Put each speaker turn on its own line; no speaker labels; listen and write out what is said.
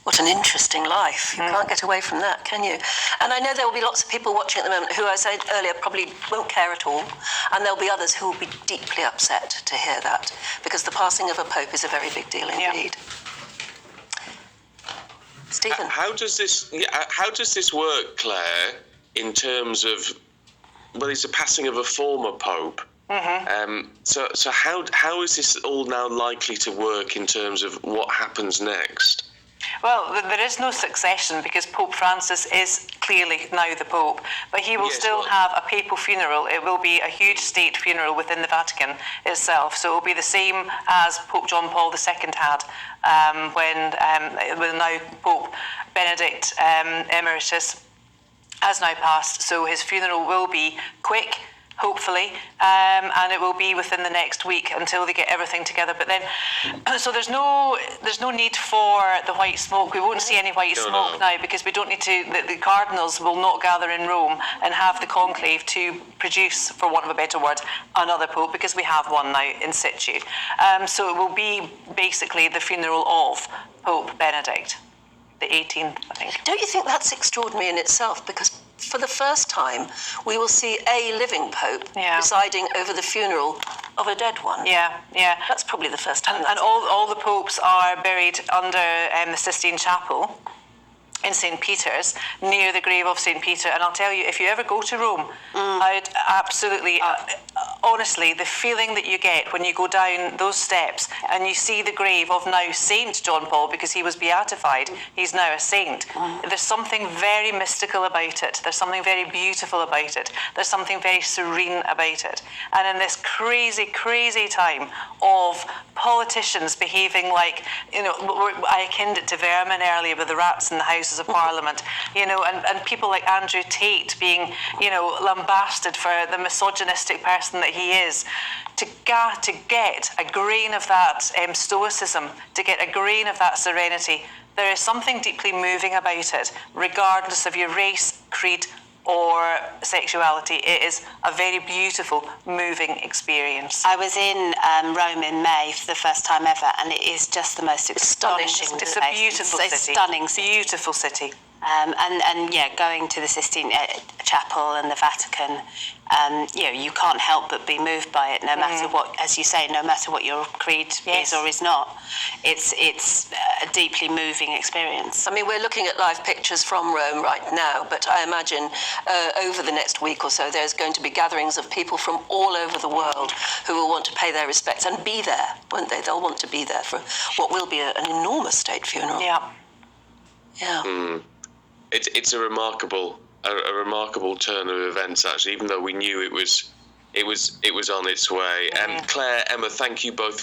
What an interesting life. You can't get away from that, can you? And I know there will be lots of people watching at the moment who, as I said earlier, probably won't care at all. And there'll be others who will be deeply upset to hear that, because the passing of a pope is a very big deal indeed. Stephen?
How does this work, Claire, in terms of, well, it's a passing of a former pope. So how is this all now likely to work in terms of what happens next?
Well, there is no succession because Pope Francis is clearly now the Pope, but he will still have a papal funeral. It will be a huge state funeral within the Vatican itself, so it will be the same as Pope John Paul II had when now Pope Benedict Emeritus has now passed. So his funeral will be quick, hopefully, and it will be within the next week until they get everything together. But then, so there's no need for the white smoke. We won't see any white smoke now, because we don't need to. The cardinals will not gather in Rome and have the conclave to produce, for want of a better word, another pope, because we have one now in situ. So it will be basically the funeral of Pope Benedict, the 18th, I think.
Don't you think that's extraordinary in itself? Because for the first time, we will see a living pope presiding over the funeral of a dead one.
Yeah.
That's probably the first time.
And all the popes are buried under the Sistine Chapel in St. Peter's, near the grave of St. Peter. And I'll tell you, if you ever go to Rome, I'd absolutely, honestly, the feeling that you get when you go down those steps and you see the grave of now Saint John Paul, because he was beatified, he's now a saint. There's something very mystical about it. There's something very beautiful about it. There's something very serene about it. And in this crazy, crazy time of politicians behaving like, I akined it to vermin earlier with the rats in the Houses of Parliament, and people like Andrew Tate being, lambasted for the misogynistic person that he is, to get a grain of that stoicism, to get a grain of that serenity. There is something deeply moving about it, regardless of your race, creed, or sexuality. It is a very beautiful, moving experience.
I was in Rome in May for the first time ever, and it is just the most astonishing place.
It's a beautiful city.
Stunning city.
Beautiful city.
Going to the Sistine Chapel and the Vatican, you can't help but be moved by it, no matter what, as you say, no matter what your creed is or is not. It's a deeply moving experience.
I mean, we're looking at live pictures from Rome right now, but I imagine over the next week or so, there's going to be gatherings of people from all over the world who will want to pay their respects and be there, won't they? They'll want to be there for what will be an enormous state funeral. Yeah.
It's a remarkable turn of events, actually, even though we knew it was on its way. And Claire, Emma, thank you both